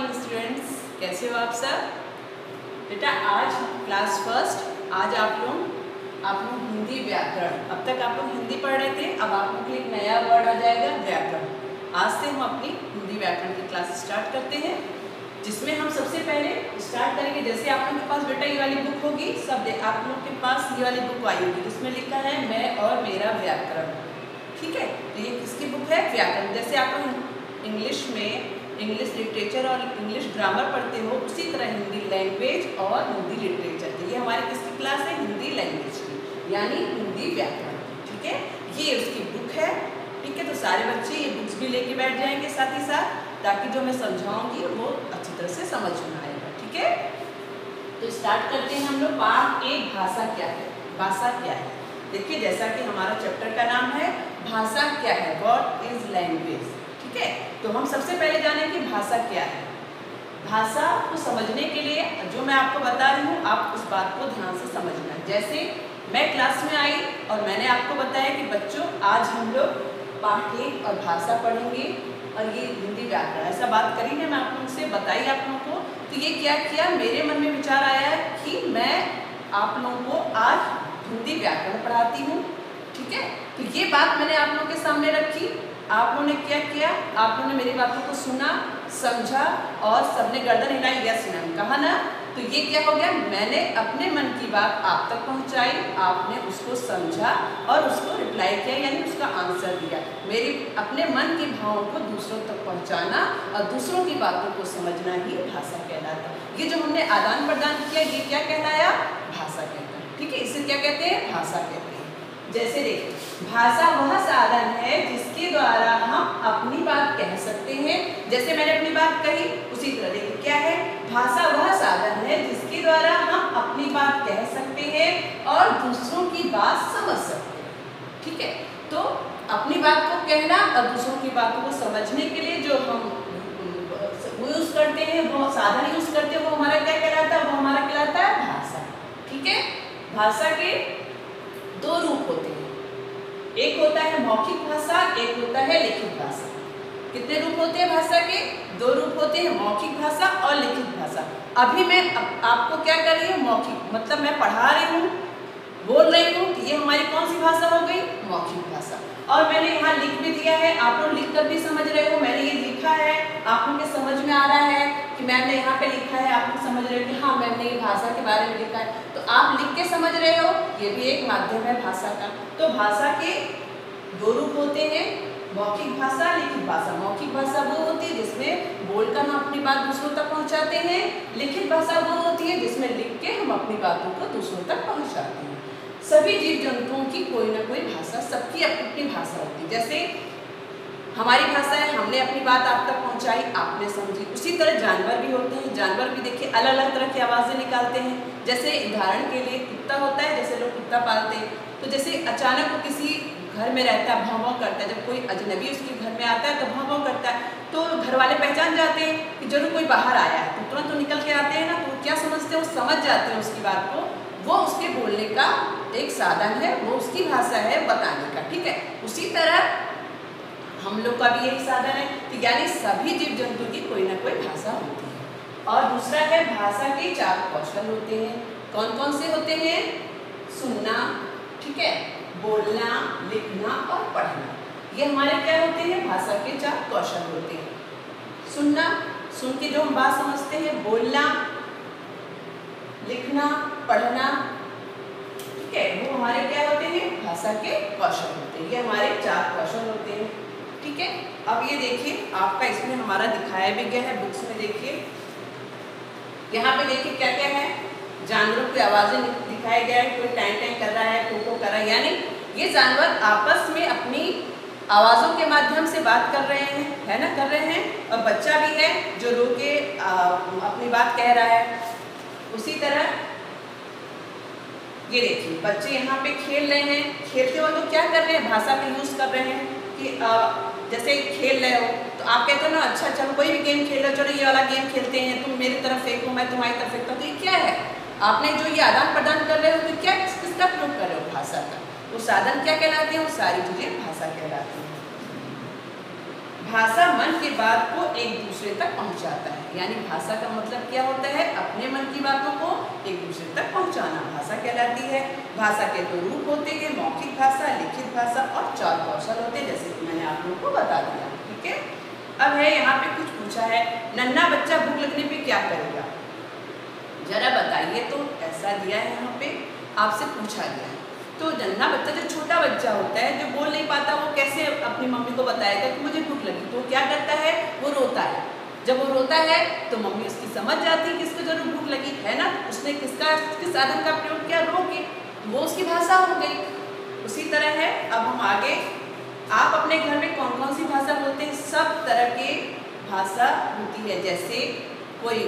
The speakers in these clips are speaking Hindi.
मॉर्निंग स्टूडेंट्स, कैसे हो आप सब? बेटा आज क्लास फर्स्ट, आज आप लोग हिंदी व्याकरण, अब तक आप लोग हिंदी पढ़ रहे थे, अब आप लोग के लिए एक नया वर्ड आ जाएगा व्याकरण। आज से हम अपनी हिंदी व्याकरण की क्लास स्टार्ट करते हैं, जिसमें हम सबसे पहले स्टार्ट करेंगे। जैसे आप लोगों के पास बेटा ये वाली बुक होगी, सब आप लोग के पास ये वाली बुक आई होगी जिसमें लिखा है मैं और मेरा व्याकरण। ठीक है, तो ये किसकी बुक है? व्याकरण। जैसे आप लोग इंग्लिश में इंग्लिश लिटरेचर और इंग्लिश ग्रामर पढ़ते हो, उसी तरह हिंदी लैंग्वेज और हिंदी लिटरेचर। तो ये हमारी किसकी क्लास है? हिंदी लैंग्वेज की, यानी हिंदी व्याकरण। ठीक है, ये उसकी बुक है। ठीक है, तो सारे बच्चे ये बुक्स भी लेके बैठ जाएंगे साथ ही साथ, ताकि जो मैं समझाऊंगी वो अच्छी तरह से समझ में आएगा। ठीक है, तो स्टार्ट करते हैं हम लोग। पार्ट एक, भाषा क्या है? भाषा क्या है? देखिए, जैसा कि हमारा चैप्टर का नाम है भाषा क्या है, व्हाट इज लैंग्वेज। ठीक है, तो हम सबसे पहले जानें कि भाषा क्या है। भाषा को समझने के लिए जो मैं आपको बता रही हूँ, आप उस बात को ध्यान से समझना। जैसे मैं क्लास में आई और मैंने आपको बताया कि बच्चों आज हम लोग पाठ एक और भाषा पढ़ेंगे और ये हिंदी व्याकरण, ऐसा बात करी है, मैं आप लोगों से बताई आप लोगों को। तो ये क्या किया, मेरे मन में विचार आया कि मैं आप लोगों को आज हिंदी व्याकरण पढ़ाती हूँ। ठीक है, तो ये बात मैंने आप लोगों के सामने रखी। आप लोगों ने क्या किया, आप लोगों ने मेरी बातों को सुना, समझा और सबने गर्दन हिलाई, यस मैम कहा ना। तो ये क्या हो गया, मैंने अपने मन की बात आप तक पहुंचाई, आपने उसको समझा और उसको रिप्लाई किया, यानी उसका आंसर दिया। मेरी अपने मन के भावों को दूसरों तक पहुंचाना और दूसरों की बातों को समझना ही भाषा कहलाता है। ये जो हमने आदान प्रदान किया, ये क्या कहलाया? भाषा कहता है। ठीक है, इसे क्या कहते हैं? भाषा कहते हैं। जैसे देखिए, भाषा वह साधन है जिसके द्वारा हम अपनी बात कह सकते हैं। जैसे मैंने अपनी बात कही, उसी तरह देखिए क्या है, भाषा वह साधन है जिसके द्वारा हम अपनी बात कह सकते हैं और दूसरों की बात समझ सकते हैं। ठीक है, तो अपनी बात को कहना और दूसरों की बातों को समझने के लिए जो हम वो यूज करते हैं, वो साधन यूज करते हैं, वो हमारा क्या कहलाता है? वो हमारा कहलाता है भाषा। ठीक है, भाषा के दो रूप होते हैं, एक होता है मौखिक भाषा, एक होता है लिखित भाषा। कितने रूप होते हैं भाषा के? दो रूप होते हैं, मौखिक भाषा और लिखित भाषा। अभी मैं आपको क्या कर रही हूँ? मौखिक, मतलब मैं पढ़ा रही हूँ, बोल रही हूँ, तो ये हमारी कौन सी भाषा हो गई? मौखिक भाषा। और मैंने यहाँ लिख भी दिया है, आप लोग लिख कर भी समझ रहे हो। मैंने ये लिखा है, आप लोगों के समझ में आ रहा है कि मैम ने यहाँ पे लिखा है, आप लोग समझ रहे हो कि हाँ मैम ने ये भाषा के बारे में लिखा है, तो आप लिख के समझ रहे हो। ये भी एक माध्यम है भाषा का। तो भाषा के दो रूप होते हैं, मौखिक भाषा, लिखित भाषा। मौखिक भाषा वो होती है जिसमें बोलकर हम अपनी बात दूसरों तक पहुँचाते हैं। लिखित भाषा वो होती है जिसमें लिख के हम अपनी बातों को दूसरों तक पहुँचाते हैं। सभी जीव जंतुओं की कोई ना कोई भाषा, सबकी अपनी अपनी भाषा होती है। जैसे हमारी भाषा है, हमने अपनी बात आप तक पहुंचाई, आपने समझी। उसी तरह जानवर भी होते हैं, जानवर भी देखिए अलग अलग तरह की आवाज़ें निकालते हैं। जैसे उदाहरण के लिए कुत्ता होता है, जैसे लोग कुत्ता पालते हैं, तो जैसे अचानक वो किसी घर में रहता है, भौं भौं करता है। जब कोई अजनबी उसके घर में आता है तो भौं भौं करता है, तो घर वाले पहचान जाते हैं कि जरूर कोई बाहर आया है, तो तुरंत तो निकल के आते हैं ना। तो क्या समझते हैं? वो समझ जाते हैं उसकी बात को, वो उसके बोलने का एक साधन है, वो उसकी भाषा है बताने का। ठीक है, उसी तरह हम लोग का भी यही साधन है कि यानी सभी जीव जंतु की कोई ना कोई भाषा होती है। और दूसरा है, भाषा के चार कौशल होते हैं। कौन कौन से होते हैं? सुनना, ठीक है, बोलना, लिखना और पढ़ना। ये हमारे क्या होते हैं? भाषा के चार कौशल होते हैं। सुनना, सुन के जो हम बात समझते हैं, बोलना, लिखना, पढ़ना, ठीक है, वो हमारे क्या होते हैं? भाषा के कौशल होते हैं। ये हमारे चार कौशल होते हैं। ठीक है, अब ये देखिए, आपका इसमें हमारा दिखाया भी गया है बुक्स में। देखिए यहाँ पे देखिए क्या क्या है, जानवरों की आवाज़ें दिखाया गया है। कोई टैं टैं कर रहा है, को कर रहा है, यानी ये जानवर आपस में अपनी आवाज़ों के माध्यम से बात कर रहे हैं, है ना, कर रहे हैं। और बच्चा भी है जो रो के अपनी बात कह रहा है। उसी तरह ये देखिए, बच्चे यहाँ पे खेल रहे हैं, खेलते हुए तो क्या कर रहे हैं? भाषा का यूज़ कर रहे हैं कि जैसे खेल रहे हो तो आप कहते हो ना, अच्छा चलो कोई भी गेम खेल रहे हो, चलो ये वाला गेम खेलते हैं, तुम मेरी तरफ फेंको, मैं तुम्हारी तरफ फेंकता हूँ। तो ये क्या है? आपने जो ये आदान प्रदान कर रहे हो, तो क्या किसका प्रयोग कर रहे हो? भाषा का। वो साधन क्या कहलाते हैं? वो सारी चीज़ें भाषा कहलाती हैं। भाषा मन की बात को एक दूसरे तक पहुंचाता है। यानी भाषा का मतलब क्या होता है? अपने मन की बातों को एक दूसरे तक पहुंचाना भाषा कहलाती है। भाषा के 2 रूप होते हैं, मौखिक भाषा, लिखित भाषा और 4 कौशल होते हैं, जैसे कि मैंने आप लोगों को बता दिया। ठीक है, अब है यहाँ पे कुछ पूछा है, नन्हा बच्चा भूख लगने पे क्या करेगा? जरा बताइए। तो ऐसा दिया है यहाँ पे, आपसे पूछा गया है। तो नन्हा बच्चा, जो छोटा बच्चा होता है, जो बोल नहीं पाता, वो कैसे अपनी मम्मी को बताएगा कि मुझे भूख लगी? तो क्या करता है? वो रोता है। जब वो रोता है तो मम्मी उसकी समझ जाती है कि इसको जरूर भूख लगी है ना। उसने किस साधन का प्रयोग किया? रो के। वो उसकी भाषा हो गई। उसी तरह है, अब हम आगे, आप अपने घर में कौन कौन सी भाषा बोलते हैं? सब तरह की भाषा होती है। जैसे कोई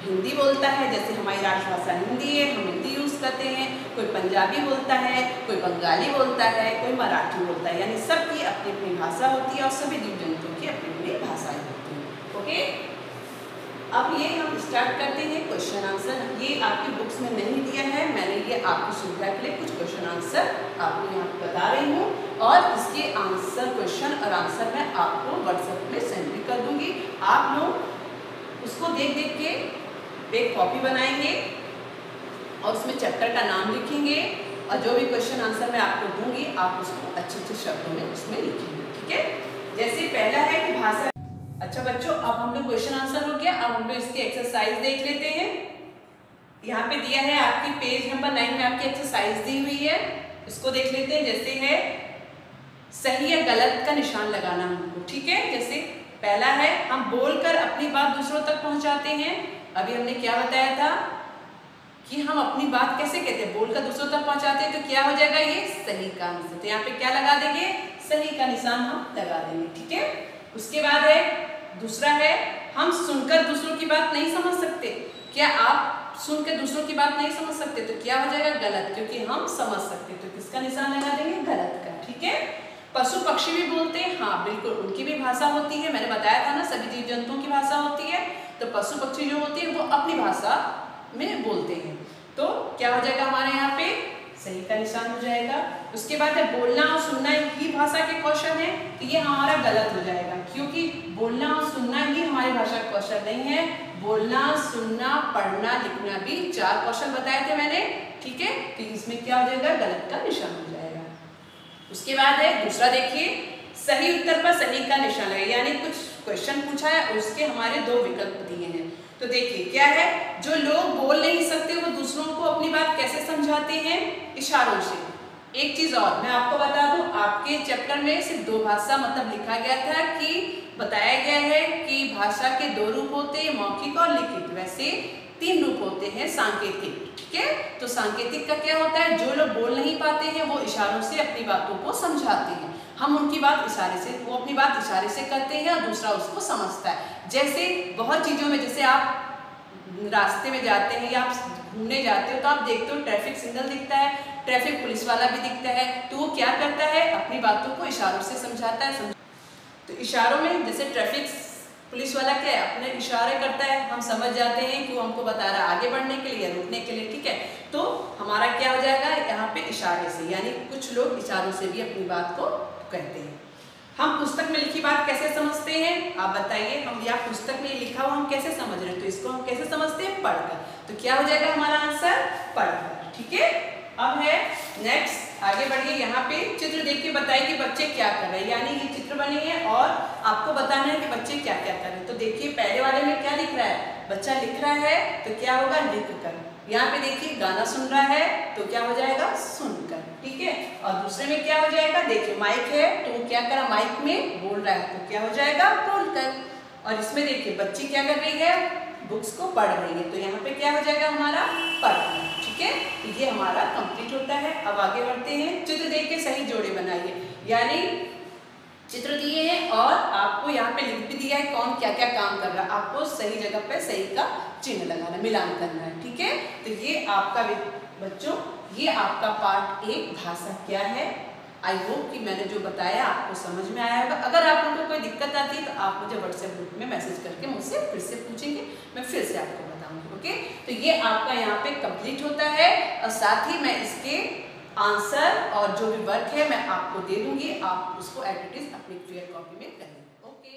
हिंदी बोलता है, जैसे हमारी राष्ट्रभाषा हिंदी है, हम हिंदी यूज़ करते हैं। कोई पंजाबी बोलता है, कोई बंगाली बोलता है, कोई मराठी बोलता है। यानी सबकी अपनी अपनी भाषा होती है और सभी जीव जंतुओं की अपनी अपनी भाषाएं होती हैं। ओके, अब ये हम स्टार्ट करते हैं क्वेश्चन आंसर। ये आपकी बुक्स में नहीं दिया है, मैंने ये आपकी सुविधा के लिए कुछ क्वेश्चन आंसर आपको यहाँ पे बता रही हूँ, और इसके आंसर, क्वेश्चन और आंसर मैं आपको व्हाट्सएप में सेंड भी कर दूँगी। आप लोग उसको देख देख के एक कॉपी बनाएंगे और उसमें चैप्टर का नाम लिखेंगे, और जो भी क्वेश्चन आंसर मैं आपको दूंगी आप उसको अच्छे अच्छे शब्दों में उसमें लिखेंगे। ठीक है, जैसे पहला है कि भाषा। अच्छा बच्चों, अब हम लोग क्वेश्चन आंसर हो गया, अब हम लोग इसकी एक्सरसाइज देख लेते हैं। यहाँ पे दिया है आपकी पेज नंबर 9 में आपकी एक्सरसाइज दी हुई है, इसको देख लेते हैं। जैसे है सही या गलत का निशान लगाना हमको। ठीक है, जैसे पहला है, हम बोलकर अपनी बात दूसरों तक पहुंचाते हैं। अभी हमने क्या बताया था कि हम अपनी बात कैसे कहते हैं? बोलकर दूसरों तक पहुंचाते हैं। तो क्या हो जाएगा? ये सही का आंसर। तो यहाँ पे क्या लगा देंगे? सही का निशान हम लगा देंगे। ठीक है, उसके बाद है दूसरा है, हम सुनकर दूसरों की बात नहीं समझ सकते। क्या आप सुनकर दूसरों की बात नहीं समझ सकते? तो क्या हो जाएगा? गलत, क्योंकि हम समझ सकते। तो किसका निशान लगा देंगे? गलत का। ठीक है, पशु पक्षी भी बोलते हैं। हाँ बिल्कुल, उनकी भी भाषा होती है। मैंने बताया था ना, सभी जीव जंतुओं की भाषा होती है। तो पशु पक्षी जो होते हैं वो अपनी भाषा में बोलते हैं। तो क्या हो जाएगा हमारे यहाँ पे? सही का निशान हो जाएगा। उसके बाद है बोलना और सुनना ही भाषा के कौशल है। तो ये हमारा गलत हो जाएगा, क्योंकि बोलना और सुनना ही हमारी भाषा का कौशल नहीं है। बोलना, सुनना, पढ़ना, लिखना भी 4 कौशल बताए थे मैंने। ठीक है, तो इसमें क्या हो जाएगा? गलत का निशान हो जाएगा। उसके बाद है दूसरा, देखिए सही उत्तर पर सही का निशान लगे। यानी कुछ क्वेश्चन पूछा है, उसके हमारे 2 विकल्प दिए हैं। तो देखिए क्या है, जो लोग बोल नहीं सकते वो दूसरों को अपनी बात कैसे समझाते हैं? इशारों से। एक चीज और मैं आपको बता दूं, आपके चैप्टर में सिर्फ 2 भाषा मतलब लिखा गया था कि बताया गया है कि भाषा के 2 रूप होते हैं, मौखिक और लिखित। वैसे 3 रूप होते हैं, सांकेतिक। ठीक है, तो सांकेतिक का क्या होता है? जो लोग बोल नहीं पाते हैं वो इशारों से अपनी बातों को समझाते हैं। हम उनकी बात इशारे से, वो अपनी बात इशारे से करते हैं और दूसरा उसको समझता है। जैसे बहुत चीज़ों में, जैसे आप रास्ते में जाते हैं या आप घूमने जाते हो तो आप देखते हो ट्रैफिक सिग्नल दिखता है, ट्रैफिक पुलिस वाला भी दिखता है। तो वो क्या करता है? अपनी बातों को इशारों से समझाता है। तो इशारों में जैसे ट्रैफिक पुलिस वाला क्या है? अपने इशारे करता है, हम समझ जाते हैं कि वो हमको बता रहा है आगे बढ़ने के लिए, रुकने के लिए। ठीक है, तो हमारा क्या हो जाएगा यहाँ पे? इशारे से। यानी कुछ लोग इशारों से भी अपनी बात को कहते हैं। हम पुस्तक में लिखी बात कैसे समझते हैं? आप बताइए। हम यहाँ पुस्तक में लिखा हुआ हम कैसे समझ रहे हैं? तो इसको हम कैसे समझते हैं? पढ़कर। तो क्या हो जाएगा हमारा आंसर? पढ़कर। ठीक है, अब है नेक्स्ट, आगे बढ़िए। यहाँ पे चित्र देख के बताइए कि बच्चे क्या कर रहे हैं। यानी ये चित्र बने हैं और आपको बताना है कि बच्चे क्या क्या कर रहे हैं। तो देखिए पहले वाले में क्या लिख रहा है? बच्चा लिख रहा है, तो क्या होगा? लिख कर। यहाँ पे देखिए गाना सुन रहा है, तो क्या हो जाएगा? सुनकर। ठीक है, और दूसरे में क्या हो जाएगा? देखिए माइक है, तो वो क्या करा? माइक में बोल रहा है, तो क्या हो जाएगा? बोलकर। और इसमें देखिए बच्ची क्या कर रही है? बुक्स को पढ़ रही है, तो यहाँ पे क्या हो जाएगा हमारा? पढ़ना। ठीक है, तो ये हमारा कंप्लीट होता है। अब आगे बढ़ते हैं। चित्र देख के सही जोड़े बनाइए। यानी चित्र दिए हैं और आपको यहाँ पे लिख भी दिया है कौन क्या क्या काम कर रहा है। आपको सही जगह पे सही का चिन्ह लगाना, मिलान करना है। ठीक है, तो ये आपका बच्चों, ये आपका पार्ट 1 भाषा क्या है। आई होप कि मैंने जो बताया आपको समझ में आया होगा। अगर आप लोगों को कोई दिक्कत आती है तो आप मुझे व्हाट्सएप ग्रुप में मैसेज करके मुझसे फिर से पूछेंगे, मैं फिर से आपको बताऊंगी। ओके, तो ये आपका यहाँ पे कंप्लीट होता है और साथ ही मैं इसके आंसर और जो भी वर्क है मैं आपको दे दूंगी, आप उसको एक्टिविटीज अपनी क्लियर कॉपी में करेंगे। ओके।